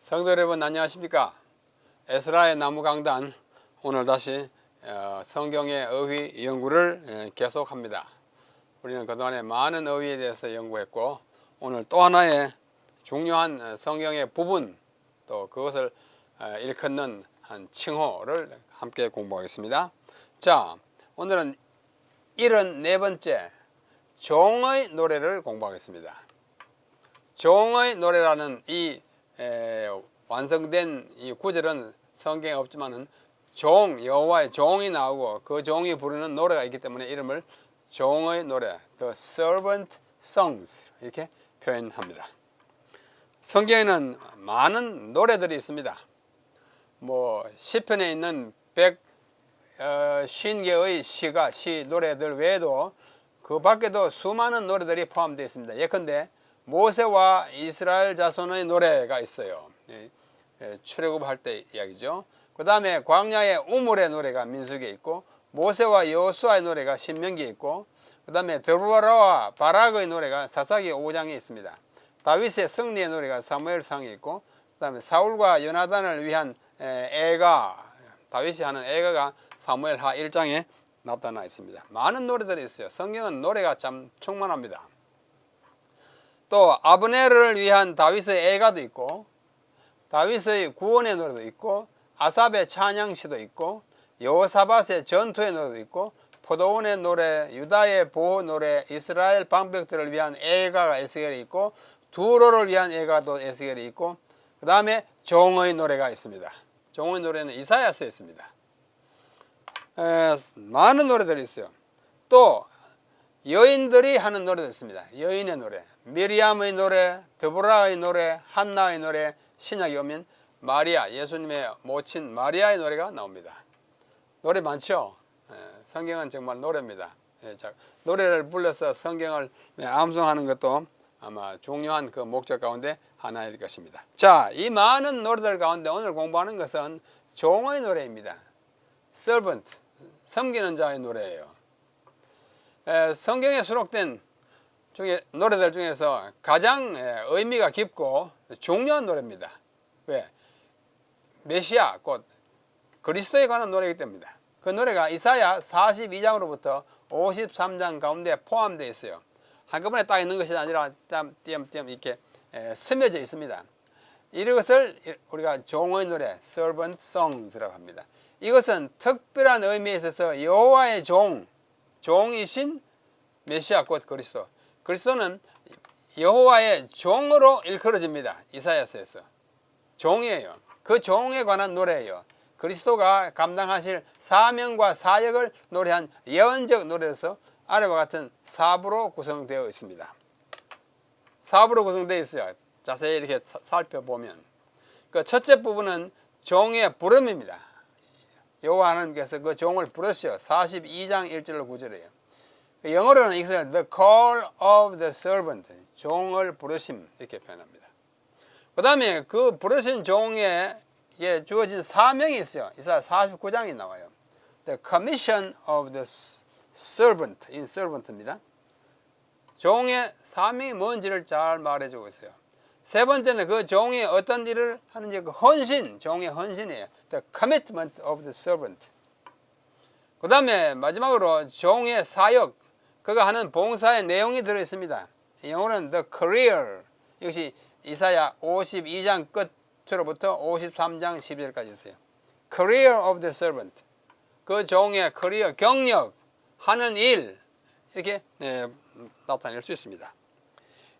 성도 여러분 안녕하십니까? 에스라의 나무 강단 오늘 다시 성경의 어휘 연구를 계속합니다. 우리는 그동안에 많은 어휘에 대해서 연구했고 오늘 또 하나의 중요한 성경의 부분 또 그것을 일컫는 한 칭호를 함께 공부하겠습니다. 자, 오늘은 74번째 종의 노래를 공부하겠습니다. 종의 노래라는 이 완성된 이 구절은 성경에 없지만은 여호와의 종이 나오고 그 종이 부르는 노래가 있기 때문에 이름을 종의 노래, The Servant Songs 이렇게 표현합니다. 성경에는 많은 노래들이 있습니다. 시편에 있는 150개의 시 노래들 외에도 그 밖에도 수많은 노래들이 포함되어 있습니다. 예컨대 모세와 이스라엘 자손의 노래가 있어요. 출애굽할 때 이야기죠. 그 다음에 광야의 우물의 노래가 민수기에 있고 모세와 여호수아의 노래가 신명기에 있고 그 다음에 드보라와 바락의 노래가 사사기 5장에 있습니다. 다윗의 승리의 노래가 사무엘상에 있고 그 다음에 사울과 요나단을 위한 애가 다윗이 하는 애가가 사무엘하 1장에 나타나 있습니다. 많은 노래들이 있어요. 성경은 노래가 참 충만합니다. 또 아브네르를 위한 다윗의 애가도 있고 다윗의 구원의 노래도 있고 아삽의 찬양시도 있고 여호사밧의 전투의 노래도 있고 포도원의 노래, 유다의 보호 노래, 이스라엘 방백들을 위한 애가가 에스겔에 있고 두로를 위한 애가도 에스겔에 있고 그 다음에 종의 노래가 있습니다. 종의 노래는 이사야서에 있습니다. 많은 노래들이 있어요. 또 여인들이 하는 노래도 있습니다. 여인의 노래, 미리암의 노래, 드보라의 노래, 한나의 노래, 신약에 오면 마리아, 예수님의 모친 마리아의 노래가 나옵니다. 노래 많죠? 성경은 정말 노래입니다. 노래를 불러서 성경을 암송하는 것도 아마 중요한 그 목적 가운데 하나일 것입니다. 자, 이 많은 노래들 가운데 오늘 공부하는 것은 종의 노래입니다. Servant, 섬기는 자의 노래예요. 성경에 수록된 노래들 중에서 가장 의미가 깊고 중요한 노래입니다. 왜? 메시아, 곧 그리스도에 관한 노래이기 때문입니다. 그 노래가 이사야 42장으로부터 53장 가운데 포함되어 있어요. 한꺼번에 딱 있는 것이 아니라 띄엄띄엄 이렇게 스며져 있습니다. 이것을 우리가 종의 노래, Servant Songs라고 합니다. 이것은 특별한 의미에 있어서 여호와의 종이신 메시아 곧 그리스도. 그리스도는 여호와의 종으로 일컬어집니다. 이사야서에서. 종이에요. 그 종에 관한 노래예요. 그리스도가 감당하실 사명과 사역을 노래한 예언적 노래로서 아래와 같은 4부로 구성되어 있습니다. 4부로 구성되어 있어요. 자세히 이렇게 살펴보면. 그 첫째 부분은 종의 부름입니다. 여호와 하나님께서 그 종을 부르시어 42장 1절로 9절이에요. 영어로는 이것을 The Call of the Servant, 종을 부르심 이렇게 표현합니다. 그 다음에 그 부르신 종에게 주어진 사명이 있어요. 이사야 49장이 나와요. The Commission of the Servant, in Servant입니다. 종의 사명이 뭔지를 잘 말해주고 있어요. 세 번째는 그 종이 어떤 일을 하는지 그 헌신, 종의 헌신이에요. The Commitment of the Servant. 그 다음에 마지막으로 종의 사역, 그가 하는 봉사의 내용이 들어있습니다. 영어로는 The Career, 이것이 이사야 52장 끝으로부터 53장 12절까지 있어요. Career of the Servant, 그 종의 커리어, 경력, 하는 일 이렇게 나타낼 수 있습니다.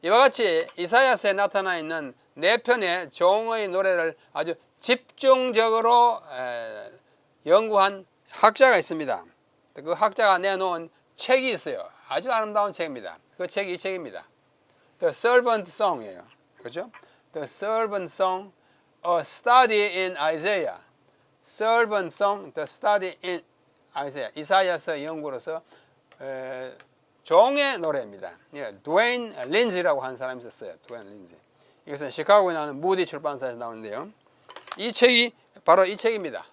이와 같이 이사야서에 나타나 있는 4편의 종의 노래를 아주 집중적으로 연구한 학자가 있습니다. 그 학자가 내놓은 책이 있어요. 아주 아름다운 책입니다. 그 책이 이 책입니다. The Servant Song이에요. 그렇죠? The Servant Song, A Study in Isaiah. Servant Song, The Study in Isaiah. 이사야서 연구로서 종의 노래입니다. 드웨인 린지라고 하는 사람이 있었어요. 드웨인 린지. 이것은 시카고에 나오는 무디 출판사에서 나오는데요. 이 책이 바로 이 책입니다.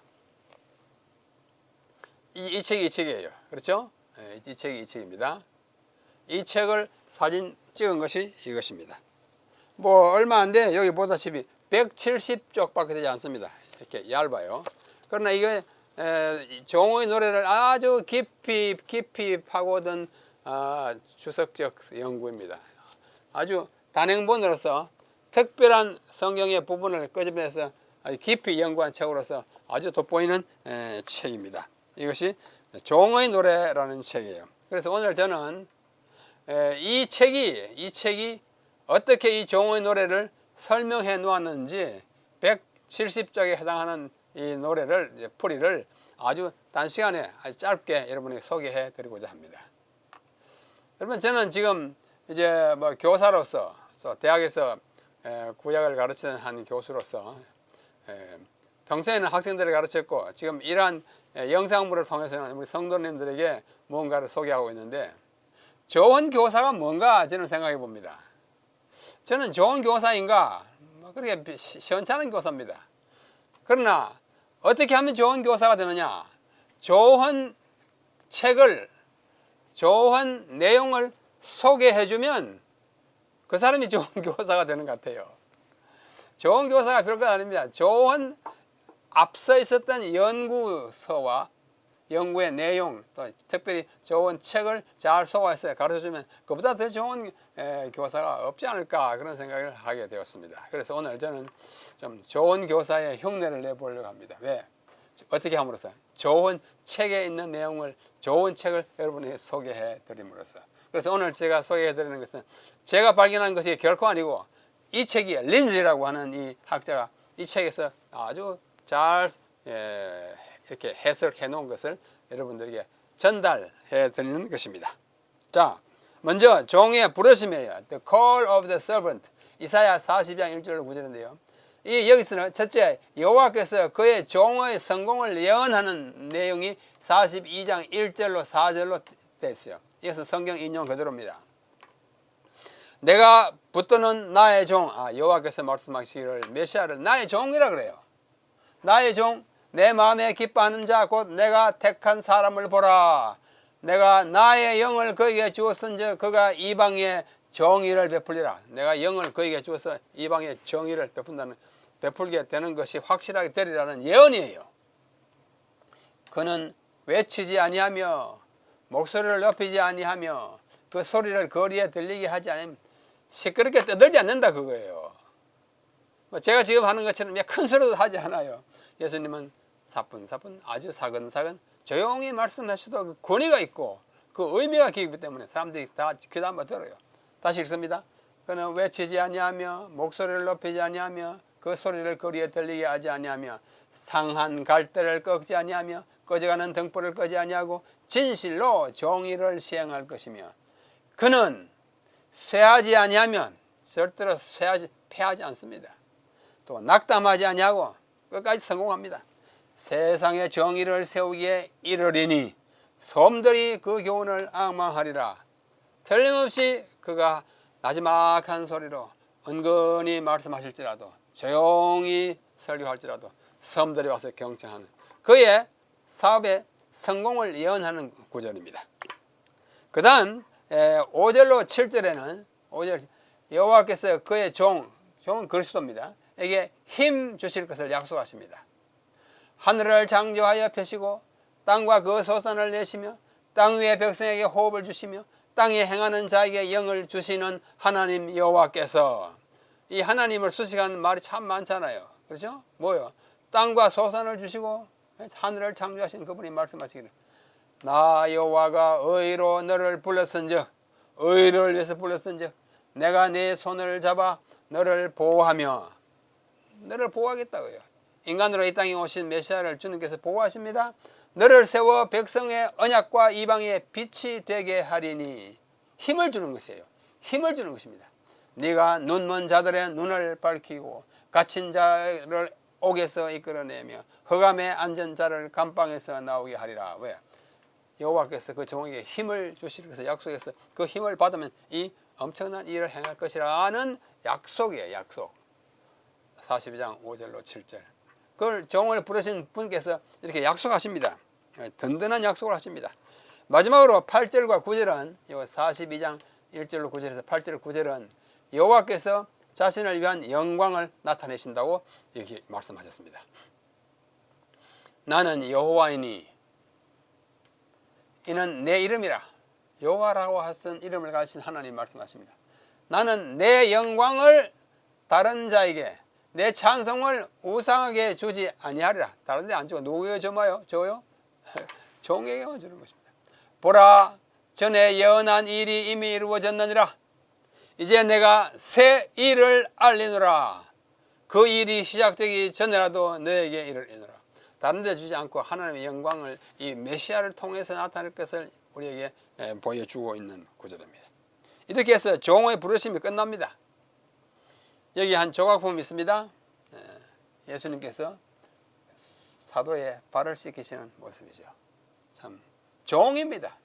이 책이 이 책이에요. 그렇죠? 이 책이 이 책입니다. 이 책을 사진 찍은 것이 이것입니다. 얼마 안 돼. 여기 보다시피 170쪽밖에 되지 않습니다. 이렇게 얇아요. 그러나 이게 종의 노래를 아주 깊이 파고든 주석적 연구입니다. 아주 단행본으로서 특별한 성경의 부분을 끄집어내서 아주 깊이 연구한 책으로서 아주 돋보이는 책입니다. 이것이 종의 노래라는 책이에요. 그래서 오늘 저는 이 책이 어떻게 이 종의 노래를 설명해 놓았는지 170쪽에 해당하는 이 노래를 풀이를 아주 단시간에 아주 짧게 여러분에게 소개해 드리고자 합니다. 여러분, 저는 지금 이제 뭐 교사로서 대학에서 구약을 가르치는 한 교수로서 평소에는 학생들을 가르쳤고 지금 이러한 영상물을 통해서는 우리 성도님들에게 무언가를 소개하고 있는데, 좋은 교사가 뭔가 저는 생각해 봅니다. 저는 좋은 교사인가? 그렇게 시원찮은 교사입니다. 그러나 어떻게 하면 좋은 교사가 되느냐? 좋은 책을, 좋은 내용을 소개해주면 그 사람이 좋은 교사가 되는 것 같아요. 좋은 교사가 별것 아닙니다. 좋은 앞서 있었던 연구서와 연구의 내용, 또 특별히 좋은 책을 잘 소화해서 가르쳐주면 그보다 더 좋은 교사가 없지 않을까, 그런 생각을 하게 되었습니다. 그래서 오늘 저는 좀 좋은 교사의 흉내를 내보려고 합니다. 왜? 어떻게 함으로써? 좋은 책에 있는 내용을, 좋은 책을 여러분에게 소개해 드림으로써. 그래서 오늘 제가 소개해 드리는 것은 제가 발견한 것이 결코 아니고, 이 책이 린지라고 하는 이 학자가 이 책에서 아주 잘 이렇게 해석해 놓은 것을 여러분들에게 전달해 드리는 것입니다. 자, 먼저 종의 부르심이에요. The call of the servant. 이사야 40장 1절로 9절인데요. 이 여기서는 첫째, 여호와께서 그의 종의 성공을 예언하는 내용이 42장 1절로 4절로 되어 있어요. 이것은 성경 인용 그대로입니다. 내가 붙드는 나의 종, 여호와께서 말씀하시기를 메시아를 나의 종이라 그래요. 나의 종, 내 마음에 기뻐하는 자 곧 내가 택한 사람을 보라. 내가 나의 영을 그에게 주었은즉 그가 이방의 정의를 베풀리라. 내가 영을 그에게 주어서 이방의 정의를 베풀게 되는 것이 확실하게 되리라는 예언이에요. 그는 외치지 아니하며 목소리를 높이지 아니하며 그 소리를 거리에 들리게 하지 않으면 시끄럽게 떠들지 않는다, 그거예요. 제가 지금 하는 것처럼 큰 소리도 하지 않아요. 예수님은 사뿐사뿐 아주 사근사근 조용히 말씀하셔도 그 권위가 있고 그 의미가 깊기 때문에 사람들이 다 귀담아 한번 들어요. 다시 읽습니다. 그는 외치지 아니하며 목소리를 높이지 아니하며 그 소리를 거리에 들리게 하지 아니하며 상한 갈대를 꺾지 아니하며 꺼져가는 등불을 끄지 아니하고 진실로 정의를 시행할 것이며, 그는 쇠하지 아니하면 절대로 패하지 않습니다. 또 낙담하지 아니하고 끝까지 성공합니다. 세상의 정의를 세우기에 이르리니 섬들이 그 교훈을 앙망하리라. 틀림없이 그가 나지막한 소리로 은근히 말씀하실지라도 조용히 설교할지라도 섬들이 와서 경청하는 그의 사업의 성공을 예언하는 구절입니다. 그 다음 5절로 7절에는 5절, 여호와께서 그의 종은 그리스도입니다. 에게 힘 주실 것을 약속하십니다. 하늘을 창조하여 펴시고 땅과 그 소산을 내시며 땅 위의 백성에게 호흡을 주시며 땅에 행하는 자에게 영을 주시는 하나님 여호와께서, 이 하나님을 수식하는 말이 참 많잖아요. 그렇죠? 뭐요? 땅과 소산을 주시고 하늘을 창조하신 그분이 말씀하시기를 나 여호와가 의로 너를 불렀은즉, 의를 위해서 불렀은즉 내가 네 손을 잡아 너를 보호하며, 너를 보호하겠다고요. 인간으로 이 땅에 오신 메시아를 주님께서 보호하십니다. 너를 세워 백성의 언약과 이방의 빛이 되게 하리니, 힘을 주는 것이에요. 힘을 주는 것입니다. 네가 눈먼 자들의 눈을 밝히고 갇힌 자를 옥에서 이끌어내며 흑암에 앉은 자를 감방에서 나오게 하리라. 왜? 여호와께서 그 종에게 힘을 주실 것을 약속해서 그 힘을 받으면 이 엄청난 일을 행할 것이라는 약속이에요. 약속. 42장 5절로 7절. 그걸 종을 부르신 분께서 이렇게 약속하십니다. 든든한 약속을 하십니다. 마지막으로 8절과 9절은 42장 1절로 9절에서 8절 9절은 여호와께서 자신을 위한 영광을 나타내신다고 이렇게 말씀하셨습니다. 나는 여호와이니 이는 내 이름이라. 여호와라고 하신 이름을 가진 하나님 말씀하십니다. 나는 내 영광을 다른 자에게, 내 찬송을 우상에게 주지 아니하리라. 다른 데 안 주고 누구에게 줘요? 줘요? 종에게만 주는 것입니다. 보라, 전에 예언한 일이 이미 이루어졌느니라. 이제 내가 새 일을 알리노라. 그 일이 시작되기 전에라도 너에게 이르리노라. 다른 데 주지 않고 하나님의 영광을 이 메시아를 통해서 나타낼 것을 우리에게 보여주고 있는 구절입니다. 이렇게 해서 종의 부르심이 끝납니다. 여기 한 조각품이 있습니다. 예수님께서 사도의 발을 씻기시는 모습이죠. 참 종입니다.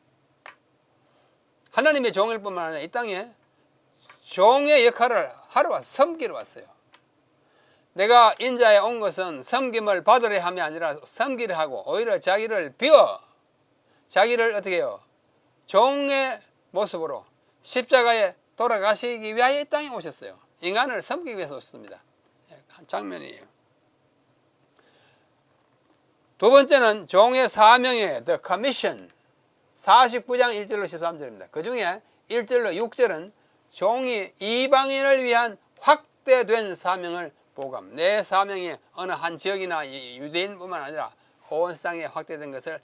하나님의 종일 뿐만 아니라 이 땅에 종의 역할을 하러 왔어요. 섬기러 왔어요. 내가 인자에 온 것은 섬김을 받으려 함이 아니라 섬기려 하고, 오히려 자기를 비워 자기를 어떻게 해요? 종의 모습으로 십자가에 돌아가시기 위하여 이 땅에 오셨어요. 인간을 섬기기 위해서 오셨습니다. 한 장면이에요. 두 번째는 종의 사명의 The Commission, 49장 1절로 13절입니다. 그 중에 1절로 6절은 종이 이방인을 위한 확대된 사명을 보고합니다. 내 사명이 어느 한 지역이나 유대인뿐만 아니라 온 세상에 확대된 것을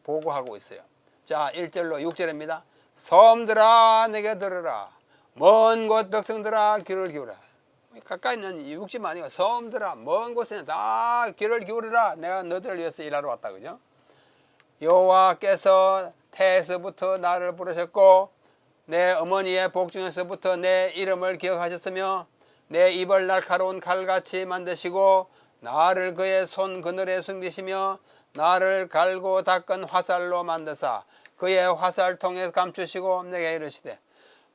보고하고 있어요. 자, 1절로 6절입니다. 섬들아 내게 들으라. 먼 곳 백성들아 귀를 기울라. 가까이 있는 육지만 아니고 섬들아 먼 곳에 다 귀를 기울이라. 내가 너희들을 위해서 일하러 왔다. 그죠? 여호와께서 태에서부터 나를 부르셨고 내 어머니의 복중에서부터 내 이름을 기억하셨으며 내 입을 날카로운 칼같이 만드시고 나를 그의 손 그늘에 숨기시며 나를 갈고 닦은 화살로 만드사 그의 화살통에 감추시고 내게 이르시되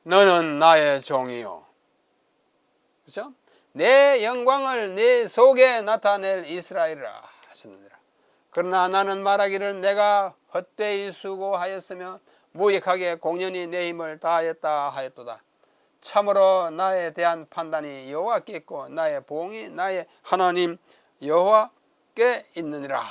너는 나의 종이요. 그렇죠? 내 영광을 네 속에 나타낼 이스라엘이라 하셨느니라. 그러나 나는 말하기를 내가 헛되이 수고하였으며 무익하게 공연히 내 힘을 다하였다 하였도다. 참으로 나에 대한 판단이 여호와께 있고 나의 보응이 나의 하나님 여호와께 있느니라.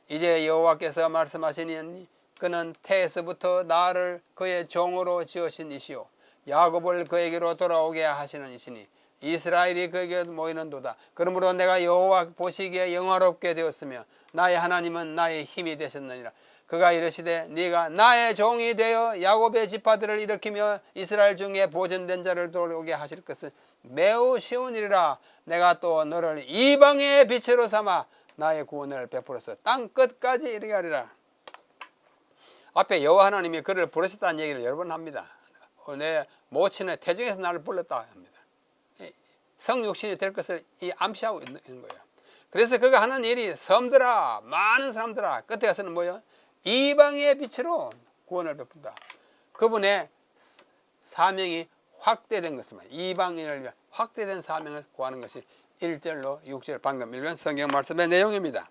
이제 여호와께서 말씀하시니 그는 태에서부터 나를 그의 종으로 지으신 이시요 야곱을 그에게로 돌아오게 하시는 이시니 이스라엘이 그에게 모이는도다. 그러므로 내가 여호와 보시기에 영화롭게 되었으며 나의 하나님은 나의 힘이 되셨느니라. 그가 이르시되 네가 나의 종이 되어 야곱의 지파들을 일으키며 이스라엘 중에 보존된 자를 돌아오게 하실 것은 매우 쉬운 일이라. 내가 또 너를 이방의 빛으로 삼아 나의 구원을 베풀어서 땅 끝까지 이르게 하리라. 앞에 여호와 하나님이 그를 부르셨다는 얘기를 여러 번 합니다. 내 모친의 태중에서 나를 불렀다 합니다. 성육신이 될 것을 암시하고 있는 거예요. 그래서 그가 하는 일이 섬들아 많은 사람들아 끝에 가서는 뭐예요? 이방의 빛으로 구원을 베푼다. 그분의 사명이 확대된 것입니다. 이방인을 위한 확대된 사명을 구하는 것이 1절로 6절 방금 읽은 성경 말씀의 내용입니다.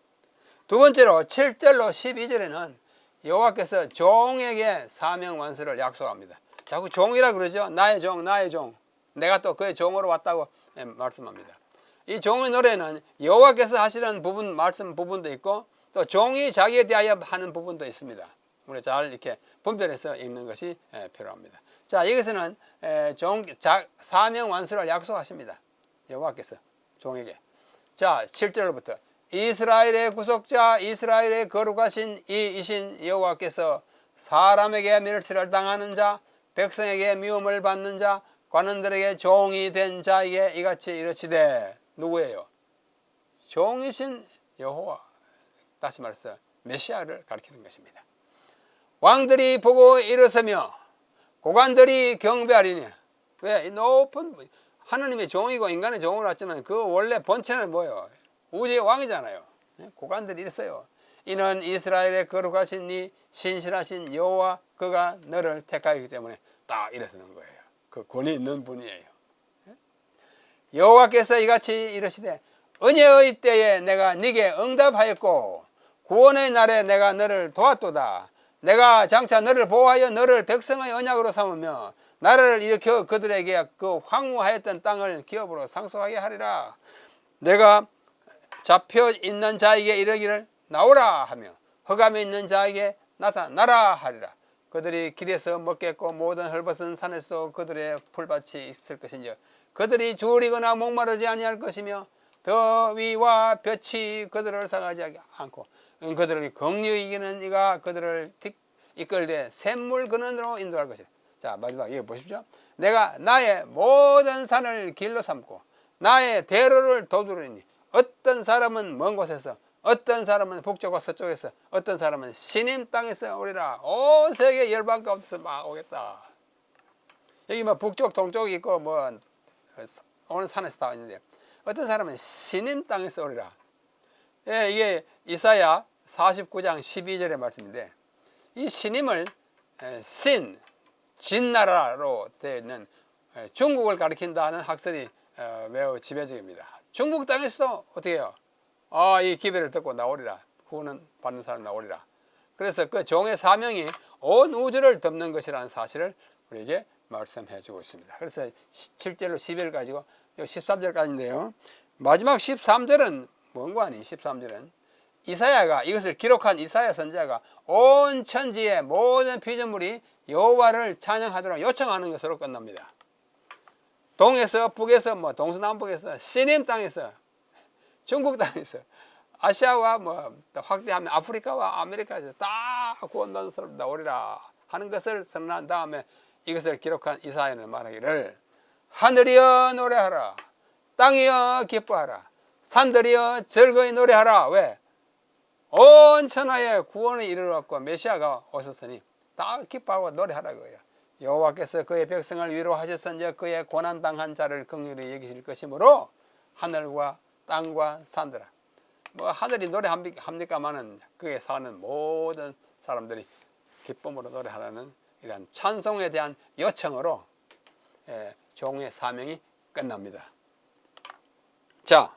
두 번째로 7절로 12절에는 여호와께서 종에게 사명 완수를 약속합니다. 자꾸 종이라 그러죠. 나의 종, 나의 종. 내가 또 그의 종으로 왔다고 말씀합니다. 이 종의 노래는 여호와께서 하시는 부분, 말씀 부분도 있고 또 종이 자기에 대하여 하는 부분도 있습니다. 우리 잘 이렇게 분별해서 읽는 것이 필요합니다. 자, 여기서는 사명 완수를 약속하십니다. 여호와께서 종에게. 자, 7절부터 이스라엘의 구속자, 이스라엘의 거룩하신 이신 여호와께서 사람에게 멸시를 당하는 자, 백성에게 미움을 받는 자, 관원들에게 종이 된 자에게 이같이 이르시되 누구예요? 종이신 여호와. 다시 말해서 메시아를 가리키는 것입니다. 왕들이 보고 일어서며 고관들이 경배하리니. 왜? 이 높은 하나님의 종이고 인간의 종으로 왔지만 그 원래 본체는 뭐예요? 우주의 왕이잖아요. 고관들이 있어요. 이는 이스라엘의 거룩하신 이 신실하신 여호와 그가 너를 택하였기 때문에 딱 일어서는 거예요. 그 권위 있는 분이에요. 여호와께서 이같이 이르시되 은혜의 때에 내가 네게 응답하였고 구원의 날에 내가 너를 도왔도다. 내가 장차 너를 보호하여 너를 백성의 언약으로 삼으며 나라를 일으켜 그들에게 그 황무하였던 땅을 기업으로 상속하게 하리라. 내가 잡혀 있는 자에게 이르기를 나오라 하며 흑암에 있는 자에게 나타나라 하리라. 그들이 길에서 먹겠고 모든 헐벗은 산에서 그들의 풀밭이 있을 것인지 그들이 주리거나 목마르지 아니할 것이며 더위와 볕이 그들을 상하지 않고 그들을 긍휼히 이기는 이가 그들을 이끌되 샘물 근원으로 인도할 것이라. 자, 마지막 이거 보십시오. 내가 나의 모든 산을 길로 삼고 나의 대로를 도두르니 어떤 사람은 먼 곳에서 어떤 사람은 북쪽과 서쪽에서 어떤 사람은 시님 땅에서 오리라. 온 세계 열방 가운데서 막 오겠다. 여기 뭐 북쪽 동쪽이 있고 뭐 오는 산에서 다 있는데 어떤 사람은 시님 땅에서 오리라. 예, 이게 이사야 49장 12절의 말씀인데 이 시님을 진나라로 되어 있는 중국을 가리킨다는 학설이 매우 지배적입니다. 중국 땅에서도 어떻게 해요? 이 기별을 듣고 나오리라. 구원은 받는 사람 나오리라. 그래서 그 종의 사명이 온 우주를 덮는 것이라는 사실을 우리에게 말씀해 주고 있습니다. 그래서 7절로 12절 가지고 13절까지인데요. 마지막 13절은 뭔가 아니 13절은 이사야가 이것을 기록한 이사야 선지자가 온 천지의 모든 피조물이 여호와를 찬양하도록 요청하는 것으로 끝납니다. 동에서 북에서 뭐 동서남북에서 시님 땅에서 중국 땅에서 아시아와 뭐 확대하면 아프리카와 아메리카에서 다 구원받은 사람 나오리라 하는 것을 선언한 다음에 이것을 기록한 이사야는 말하기를 하늘이여 노래하라 땅이여 기뻐하라 산들이여 즐거이 노래하라. 왜? 온 천하에 구원을 이루었고 메시아가 오셨으니 다 기뻐하고 노래하라 그거예요. 여호와께서 그의 백성을 위로하셨은즉 그의 고난당한 자를 긍휼히 여기실 것이므로 하늘과 땅과 산들아. 뭐 하늘이 노래합니까마는 그에 사는 모든 사람들이 기쁨으로 노래하라는 이러한 찬송에 대한 요청으로 종의 사명이 끝납니다. 자,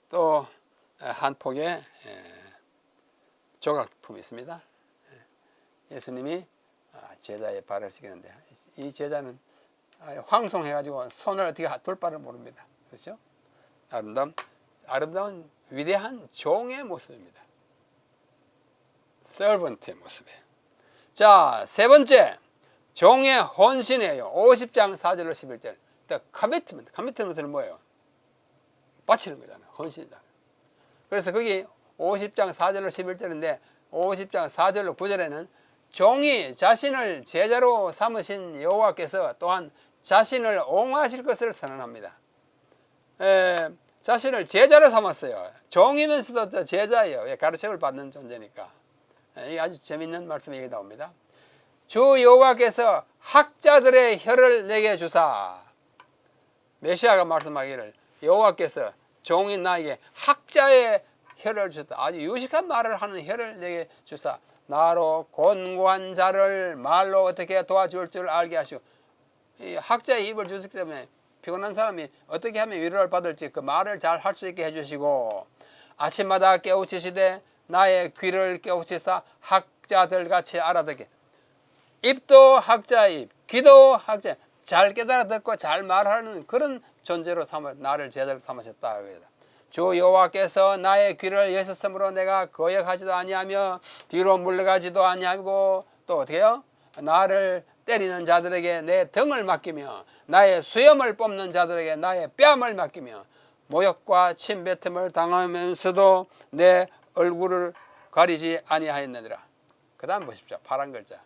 또 한 폭의 조각품이 있습니다. 예수님이 제자의 발을 씻기는데 이 제자는 황송해가지고 손을 어떻게 둘 바를 모릅니다. 그렇죠? 아름다운 위대한 종의 모습입니다. 서번트의 모습이에요. 자, 세 번째 종의 헌신이에요. 50장 4절로 11절. 커미트먼트는 뭐예요? 바치는 거잖아요. 헌신이잖아요. 그래서 거기 50장 4절로 11절인데 50장 4절로 9절에는 종이 자신을 제자로 삼으신 여호와께서 또한 자신을 옹호하실 것을 선언합니다. 자신을 제자로 삼았어요. 종이면서도 제자예요. 가르침을 받는 존재니까. 이게 아주 재밌는 말씀이 여기 나옵니다. 주 여호와께서 학자들의 혀를 내게 주사. 메시아가 말씀하기를 여호와께서 종인 나에게 학자의 혀를 주사. 아주 유식한 말을 하는 혀를 내게 주사. 나로 곤고한 자를 말로 어떻게 도와줄 줄 알게 하시고 이 학자의 입을 주시기 때문에 피곤한 사람이 어떻게 하면 위로를 받을지 그 말을 잘 할 수 있게 해주시고 아침마다 깨우치시되 나의 귀를 깨우치사 학자들 같이 알아듣게. 입도 학자의 입, 귀도 학자, 잘 깨달아 듣고 잘 말하는 그런 존재로 나를 제자로 삼으셨다. 주 여호와께서 나의 귀를 여셨으므로 내가 거역하지도 아니하며 뒤로 물러가지도 아니하고 또 어떻게 해요? 나를 때리는 자들에게 내 등을 맡기며 나의 수염을 뽑는 자들에게 나의 뺨을 맡기며 모욕과 침뱉음을 당하면서도 내 얼굴을 가리지 아니하였느니라. 그 다음 보십시오. 파란 글자.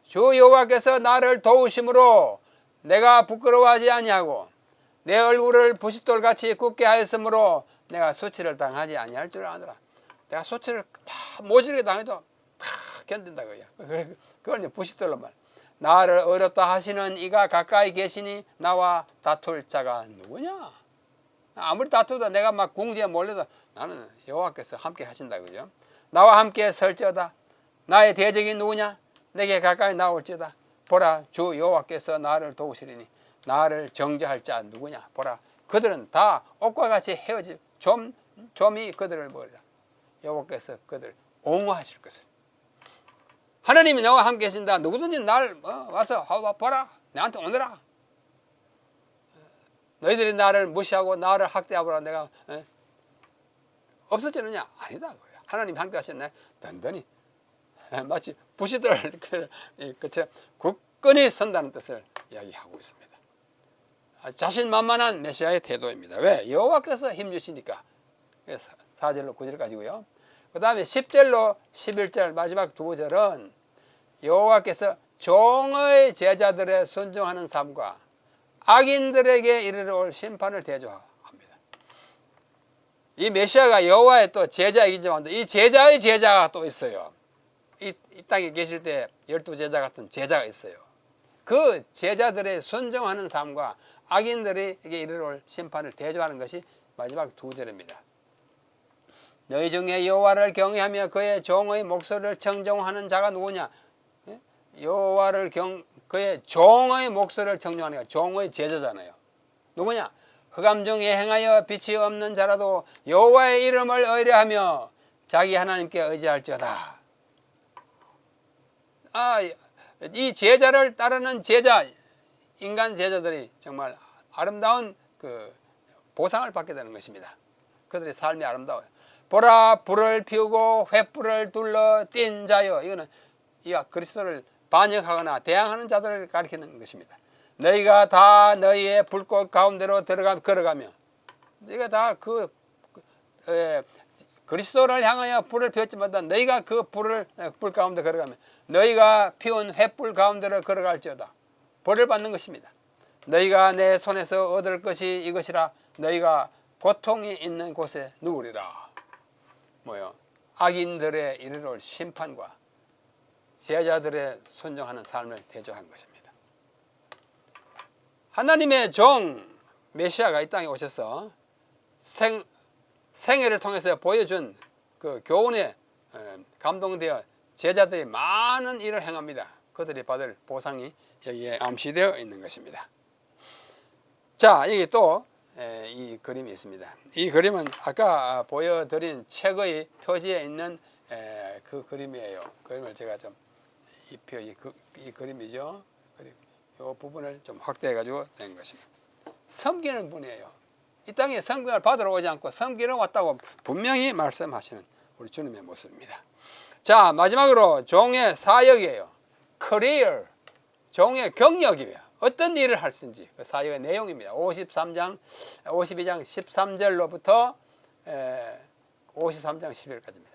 주 여호와께서 나를 도우심으로 내가 부끄러워하지 아니하고 내 얼굴을 부싯돌같이 굳게 하였으므로 내가 수치를 당하지 아니할 줄 아노라. 내가 수치를 모질게 당해도 다 견딘다 그거야. 그걸 부싯돌로만. 나를 어렵다 하시는 이가 가까이 계시니 나와 다툴 자가 누구냐? 아무리 다투도 내가 막 궁지에 몰려도 나는 여호와께서 함께 하신다 그죠? 나와 함께 설지어다. 나의 대적이 누구냐? 내게 가까이 나올지어다. 보라, 주 여호와께서 나를 도우시리니 나를 정죄할 자 누구냐? 보라, 그들은 다 옷과 같이 헤어지 좀이 그들을 버리라. 여호와께서 그들을 옹호하실 것을. 하나님이 나와 함께 계신다. 누구든지 날 와서 봐라. 나한테 오너라. 너희들이 나를 무시하고 나를 학대하고 내가 없어지느냐? 아니다. 하나님 함께 하시는 든든히 마치 부시들 그처럼 굳건히 선다는 뜻을 이야기하고 있습니다. 자신만만한 메시아의 태도입니다. 왜? 여호와께서 힘주시니까. 4절로 9절 가지고요. 그 다음에 10절로 11절 마지막 두 절은 여호와께서 종의 제자들의 순종하는 삶과 악인들에게 이르러 올 심판을 대조합니다. 이 메시아가 여호와의 또 제자이지만 이 제자의 제자가 또 있어요. 이 땅에 계실 때 12제자 같은 제자가 있어요. 그 제자들의 순종하는 삶과 악인들에게 이르러 올 심판을 대조하는 것이 마지막 두 절입니다. 너희 중에 여호와를 경외하며 그의 종의 목소리를 청종하는 자가 누구냐? 여호와를 그의 종의 목소리를 청종하는 자, 종의 제자잖아요. 누구냐? 흑암 중에 행하여 빛이 없는 자라도 여호와의 이름을 의뢰하며 자기 하나님께 의지할지어다. 이 제자를 따르는 제자, 인간 제자들이 정말 아름다운 그 보상을 받게 되는 것입니다. 그들의 삶이 아름다워요. 보라, 불을 피우고 횃불을 둘러 뛴 자여. 이거는 이 그리스도를 반역하거나 대항하는 자들을 가리키는 것입니다. 너희가 다 너희의 불꽃 가운데로 걸어가며 너희가 다 그리스도를 향하여 불을 피웠지만 너희가 그 불 가운데 걸어가며 너희가 피운 횃불 가운데로 걸어갈지어다. 벌을 받는 것입니다. 너희가 내 손에서 얻을 것이 이것이라. 너희가 고통이 있는 곳에 누우리라. 뭐요? 악인들의 이르러 올 심판과 제자들의 순종하는 삶을 대조한 것입니다. 하나님의 종 메시아가 이 땅에 오셔서 생애를 통해서 보여준 그 교훈에 감동되어 제자들이 많은 일을 행합니다. 그들이 받을 보상이 여기에 암시되어 있는 것입니다. 자, 여기 또 이 그림이 있습니다. 이 그림은 아까 보여드린 책의 표지에 있는 그 그림이에요. 그림을 제가 좀 이 그림이죠. 이 부분을 좀 확대해 가지고 된 것입니다. 섬기는 분이에요. 이 땅에 성경을 받으러 오지 않고 섬기러 왔다고 분명히 말씀하시는 우리 주님의 모습입니다. 자, 마지막으로 종의 사역이에요. career, 종의 경력이에요. 어떤 일을 할 수 있는지 그 사역의 내용입니다. 52장 13절로부터 53장 10절까지입니다.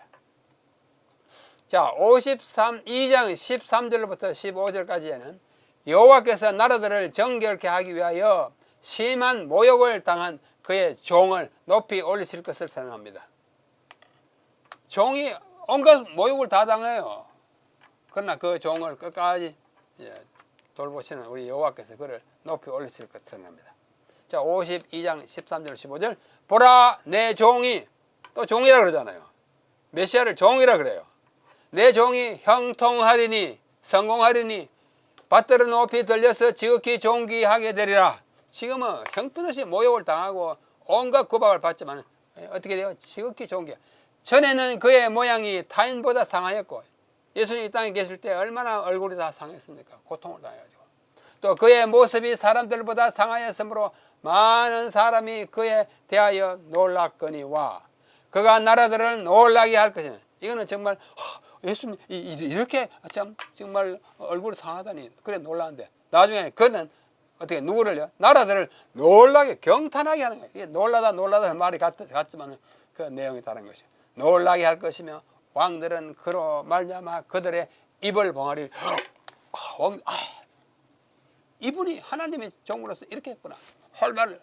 자, 2장 13절로부터 15절까지에는 여호와께서 나라들을 정결케 하기 위하여 심한 모욕을 당한 그의 종을 높이 올리실 것을 선언합니다. 종이 온갖 모욕을 다 당해요. 그러나 그 종을 끝까지 돌보시는 우리 여호와께서 그를 높이 올리실 것을 선언합니다. 자, 52장 13절 15절 보라, 내 종이, 또 종이라 그러잖아요. 메시아를 종이라 그래요. 내 종이 형통하리니 성공하리니 밭들을 높이 들려서 지극히 존귀하게 되리라. 지금은 형편없이 모욕을 당하고 온갖 구박을 받지만 어떻게 돼요? 지극히 존귀. 전에는 그의 모양이 타인보다 상하였고 예수님 이 땅에 계실 때 얼마나 얼굴이 다 상했습니까? 고통을 당해가지고. 또 그의 모습이 사람들보다 상하였으므로 많은 사람이 그에 대하여 놀랐거니와 그가 나라들을 놀라게 할 것이니. 이거는 정말 예수님 이렇게 참 정말 얼굴이 상하다니 그래 놀라는데 나중에 그는 어떻게 누구를요? 나라들을 놀라게 경탄하게 하는 거예요. 이게 놀라다 말이 같지만 그 내용이 다른 것이에요. 놀라게 할 것이며 왕들은 그로 말미암아 그들의 입을 봉하리. 이분이 하나님의 종으로서 이렇게 했구나 할 말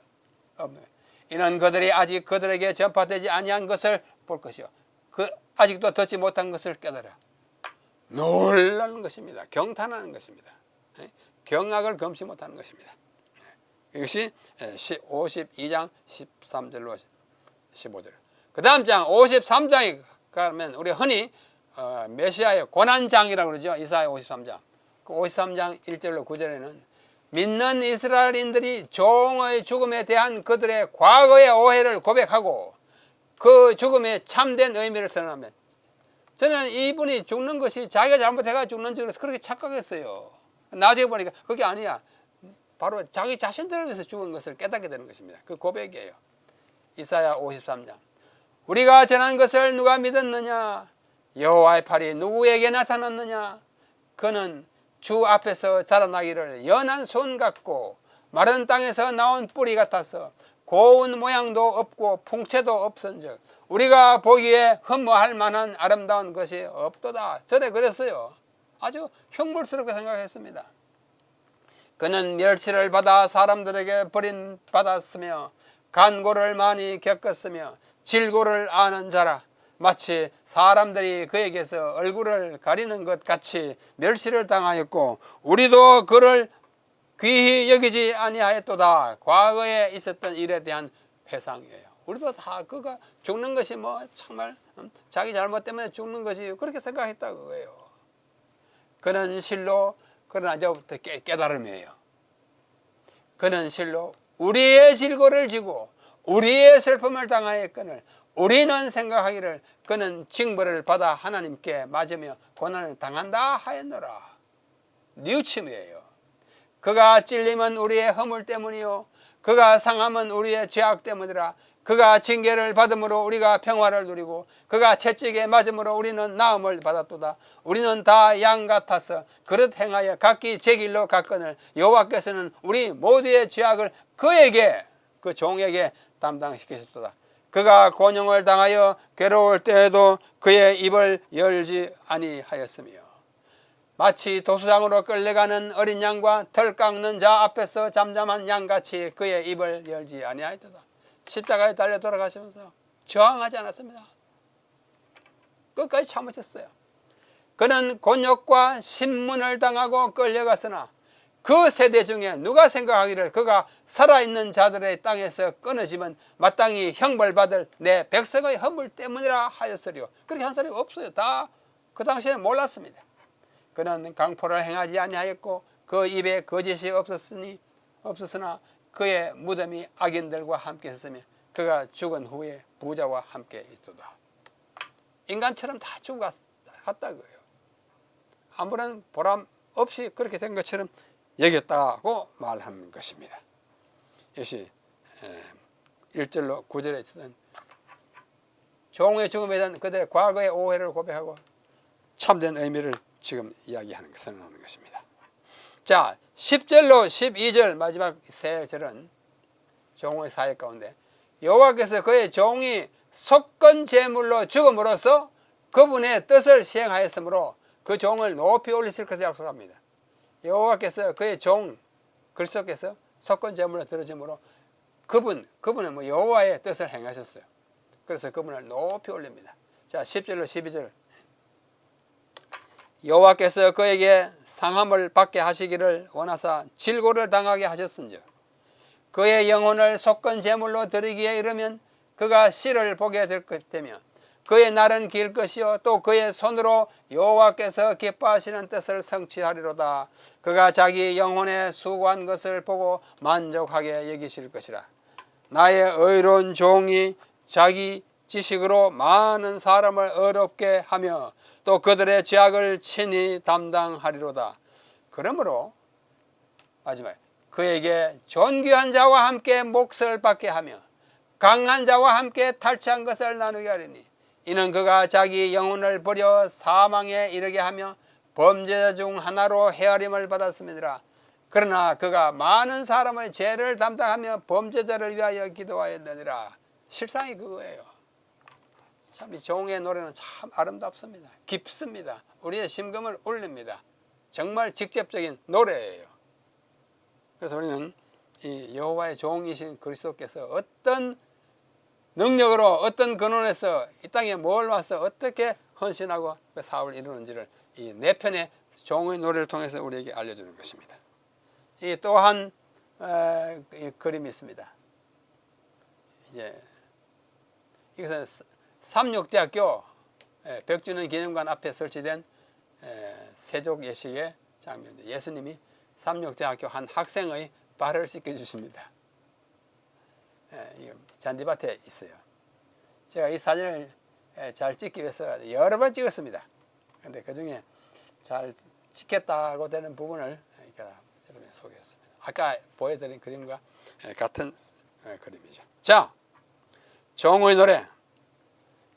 없는 거예요. 이는 그들이 아직 그들에게 전파되지 아니한 것을 볼 것이요 아직도 듣지 못한 것을 깨달아 놀라는 것입니다. 경탄하는 것입니다. 경악을 금치 못하는 것입니다. 이것이 52장 13절로 15절. 그 다음 장 53장에 가면 우리 흔히 메시아의 고난장이라고 그러죠. 이사야 53장. 그 53장 1절로 9절에는 믿는 이스라엘인들이 종의 죽음에 대한 그들의 과거의 오해를 고백하고 그 죽음의 참된 의미를 선언하면 저는 이분이 죽는 것이 자기가 잘못해가 죽는 줄 그렇게 착각했어요. 나중에 보니까 그게 아니야. 바로 자기 자신들을 위해서 죽은 것을 깨닫게 되는 것입니다. 그 고백이에요. 이사야 53장. 우리가 전한 것을 누가 믿었느냐? 여호와의 팔이 누구에게 나타났느냐? 그는 주 앞에서 자라나기를 연한 손 같고 마른 땅에서 나온 뿌리 같아서 고운 모양도 없고 풍채도 없은즉 우리가 보기에 흠모할 만한 아름다운 것이 없도다. 전에 그랬어요. 아주 흉물스럽게 생각했습니다. 그는 멸시를 받아 사람들에게 버림받았으며 간고를 많이 겪었으며 질고를 아는 자라. 마치 사람들이 그에게서 얼굴을 가리는 것 같이 멸시를 당하였고 우리도 그를 귀히 여기지 아니하였도다. 과거에 있었던 일에 대한 회상이에요. 우리도 다 그가 죽는 것이 뭐 정말 자기 잘못 때문에 죽는 것이 그렇게 생각했다 그거예요. 그는 실로 그러나 이제부터 깨달음이에요. 그는 실로 우리의 질고를 지고 우리의 슬픔을 당하였거늘 우리는 생각하기를 그는 징벌을 받아 하나님께 맞으며 고난을 당한다 하였노라. 뉘우침이에요. 그가 찔림은 우리의 허물 때문이요 그가 상함은 우리의 죄악 때문이라. 그가 징계를 받음으로 우리가 평화를 누리고 그가 채찍에 맞음으로 우리는 나음을 받았도다. 우리는 다 양 같아서 그릇 행하여 각기 제 길로 갔거늘 여호와께서는 우리 모두의 죄악을 그에게 그 종에게 담당시키셨도다. 그가 곤용을 당하여 괴로울 때에도 그의 입을 열지 아니하였으며 마치 도수장으로 끌려가는 어린 양과 털 깎는 자 앞에서 잠잠한 양같이 그의 입을 열지 아니하였도다. 십자가에 달려 돌아가시면서 저항하지 않았습니다. 끝까지 참으셨어요. 그는 곤욕과 신문을 당하고 끌려갔으나 그 세대 중에 누가 생각하기를 그가 살아있는 자들의 땅에서 끊어지면 마땅히 형벌받을 내 백성의 허물 때문이라 하였으리요. 그렇게 한 사람이 없어요. 다 그 당시에 몰랐습니다. 그는 강포를 행하지 아니하였고 그 입에 거짓이 없었으나 그의 무덤이 악인들과 함께 있었으며 그가 죽은 후에 부자와 함께 있도다. 인간처럼 다 죽어갔다 거예요. 아무런 보람 없이 그렇게 된 것처럼 여겼다고 말하는 것입니다. 역시 1절로 9절에 있었던 종의 죽음에 대한 그들의 과거의 오해를 고백하고 참된 의미를 지금 이야기하는 선언하는 것입니다. 자, 10절로 12절 마지막 세 절은 종의 사역 가운데 여호와께서 그의 종이 속건 제물로 죽음으로써 그분의 뜻을 시행하였으므로 그 종을 높이 올리실 것을 약속합니다. 여호와께서 그의 종 그리스도께서 속건 제물로 들어짐으로 그분은 뭐 여호와의 뜻을 행하셨어요. 그래서 그분을 높이 올립니다. 자, 10절로 12절 여호와께서 그에게 상함을 받게 하시기를 원하사 질고를 당하게 하셨은즉 그의 영혼을 속건 제물로 드리기에 이르면 그가 씨를 보게 될 것이며 그의 날은 길 것이요 또 그의 손으로 여호와께서 기뻐하시는 뜻을 성취하리로다. 그가 자기 영혼에 수고한 것을 보고 만족하게 여기실 것이라. 나의 의로운 종이 자기 지식으로 많은 사람을 어렵게 하며 또 그들의 죄악을 친히 담당하리로다. 그러므로 마지막에 그에게 존귀한 자와 함께 몫을 받게 하며 강한 자와 함께 탈취한 것을 나누게 하리니 이는 그가 자기 영혼을 버려 사망에 이르게 하며 범죄자 중 하나로 헤아림을 받았음이니라. 그러나 그가 많은 사람의 죄를 담당하며 범죄자를 위하여 기도하였느니라. 실상이 그거예요. 참 이 종의 노래는 참 아름답습니다. 깊습니다. 우리의 심금을 울립니다. 정말 직접적인 노래예요. 그래서 우리는 이 여호와의 종이신 그리스도께서 어떤 능력으로 어떤 근원에서 이 땅에 뭘 와서 어떻게 헌신하고 그 사업을 이루는지를 이 네 편의 종의 노래를 통해서 우리에게 알려주는 것입니다. 이 또한 그림이 있습니다. 이것은 삼육대학교 백주년 기념관 앞에 설치된 세족 예식의 장면입니다. 예수님이 삼육대학교 한 학생의 발을 씻겨주십니다. 잔디밭에 있어요. 제가 이 사진을 잘 찍기 위해서 여러 번 찍었습니다. 근데 그 중에 잘 찍혔다고 되는 부분을 여러분에 소개했습니다. 아까 보여드린 그림과 같은 그림이죠. 자, 종의 노래,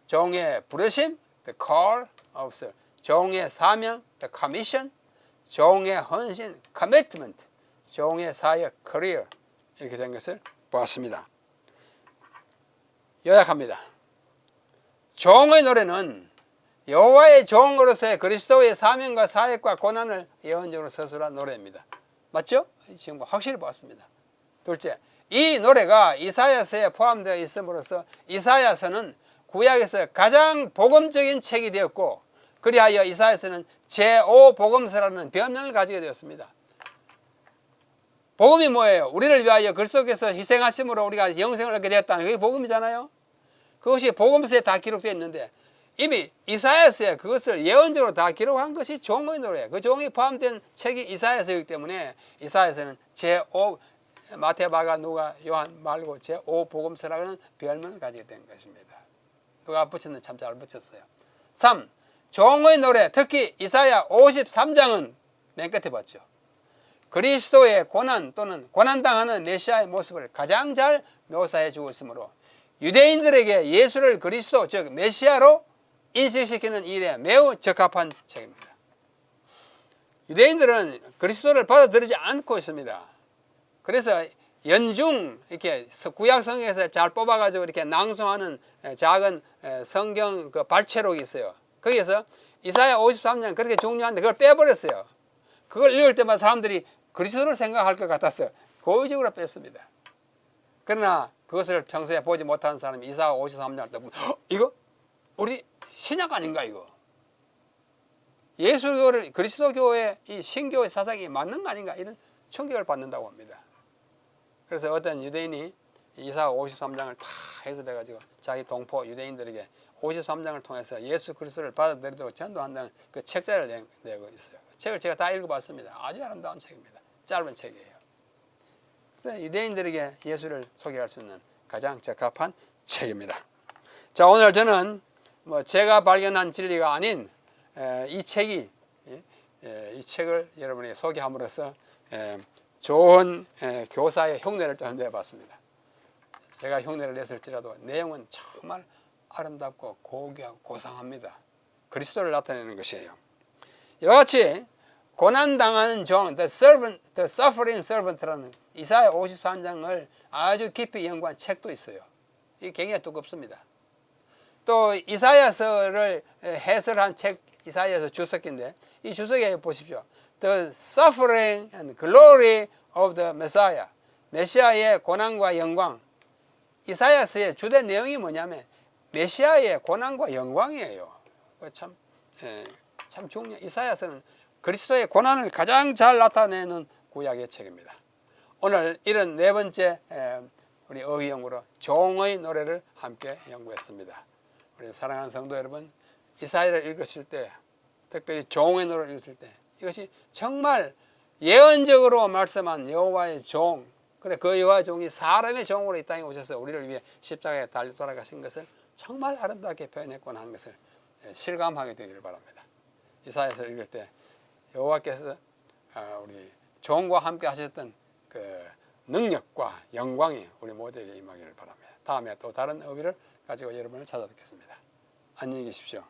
종의 부르심, the call of soul, 종의 사명, the commission, 종의 헌신, commitment, 종의 사역, career 이렇게 된 것을 보았습니다. 요약합니다. 종의 노래는 여호와의 종으로서의 그리스도의 사명과 사역과 고난을 예언적으로 서술한 노래입니다. 맞죠? 지금 확실히 보았습니다. 둘째, 이 노래가 이사야서에 포함되어 있음으로써 이사야서는 구약에서 가장 복음적인 책이 되었고, 그리하여 이사야서는 제5복음서라는 별명을 가지게 되었습니다. 복음이 뭐예요? 우리를 위하여 그리스도께서 희생하심으로 우리가 영생을 얻게 되었다는 그게 복음이잖아요. 그것이 복음서에 다 기록되어 있는데 이미 이사야서에 그것을 예언적으로 다 기록한 것이 종의 노래예요. 그 종이 포함된 책이 이사야서이기 때문에 이사야서는 제5 마태, 마가, 누가, 요한 말고 제5복음서라는 별명을 가지게 된 것입니다. 누가 붙였는지 참 잘 붙였어요. 3. 종의 노래, 특히 이사야 53장은 맨 끝에 봤죠. 그리스도의 고난 또는 고난당하는 메시아의 모습을 가장 잘 묘사해 주고 있으므로 유대인들에게 예수를 그리스도 즉 메시아로 인식시키는 일에 매우 적합한 책입니다. 유대인들은 그리스도를 받아들이지 않고 있습니다. 그래서 연중 이렇게 구약 성경에서 잘 뽑아가지고 이렇게 낭송하는 작은 성경 그 발췌록이 있어요. 거기에서 이사야 53장 그렇게 중요한데 그걸 빼버렸어요. 그걸 읽을 때마다 사람들이 그리스도를 생각할 것 같아서 고의적으로 뺐습니다. 그러나 그것을 평소에 보지 못하는 사람이 이사야 53장을 딱 보면 이거 우리 신약 아닌가 이거? 예수교를 그리스도교의 이 신교의 사상이 맞는 거 아닌가? 이런 충격을 받는다고 합니다. 그래서 어떤 유대인이 이사야 53장을 다 해설해가지고 자기 동포 유대인들에게 53장을 통해서 예수 그리스도를 받아들이도록 전도한다는 그 책자를 내고 있어요. 그 책을 제가 다 읽어봤습니다. 아주 아름다운 책입니다. 짧은 책이에요. 그래서 유대인들에게 예수를 소개할 수 있는 가장 적합한 책입니다. 자, 오늘 저는 제가 발견한 진리가 아닌 이 책이 이 책을 여러분에게 소개함으로써 좋은 교사의 흉내를 좀 내봤습니다. 제가 흉내를 냈을지라도 내용은 정말 아름답고 고귀하고 고상합니다. 그리스도를 나타내는 것이에요. 이와 같이 고난당하는 종, the suffering servant라는 이사야 53장을 아주 깊이 연구한 책도 있어요. 이게 굉장히 두껍습니다. 또 이사야서를 해설한 책 이사야서 주석인데 이 주석에 보십시오. The suffering and glory of the Messiah. 메시아의 고난과 영광. 이사야서의 주된 내용이 뭐냐면 메시아의 고난과 영광이에요. 참 중요해요. 이사야서는 그리스도의 고난을 가장 잘 나타내는 구약의 책입니다. 오늘 이런 네 번째 우리 어휘용으로 종의 노래를 함께 연구했습니다. 우리 사랑하는 성도 여러분, 이사야를 읽으실 때, 특별히 종의 노래를 읽으실 때 이것이 정말 예언적으로 말씀한 여호와의 종, 그래 그 여호와의 종이 사람의 종으로 이 땅에 오셔서 우리를 위해 십자가에 달려 돌아가신 것을 정말 아름답게 표현했구나 하는 것을 실감하게 되기를 바랍니다. 이사야서를 읽을 때 여호와께서 우리 종과 함께 하셨던 그 능력과 영광이 우리 모두에게 임하기를 바랍니다. 다음에 또 다른 의미를 가지고 여러분을 찾아뵙겠습니다. 안녕히 계십시오.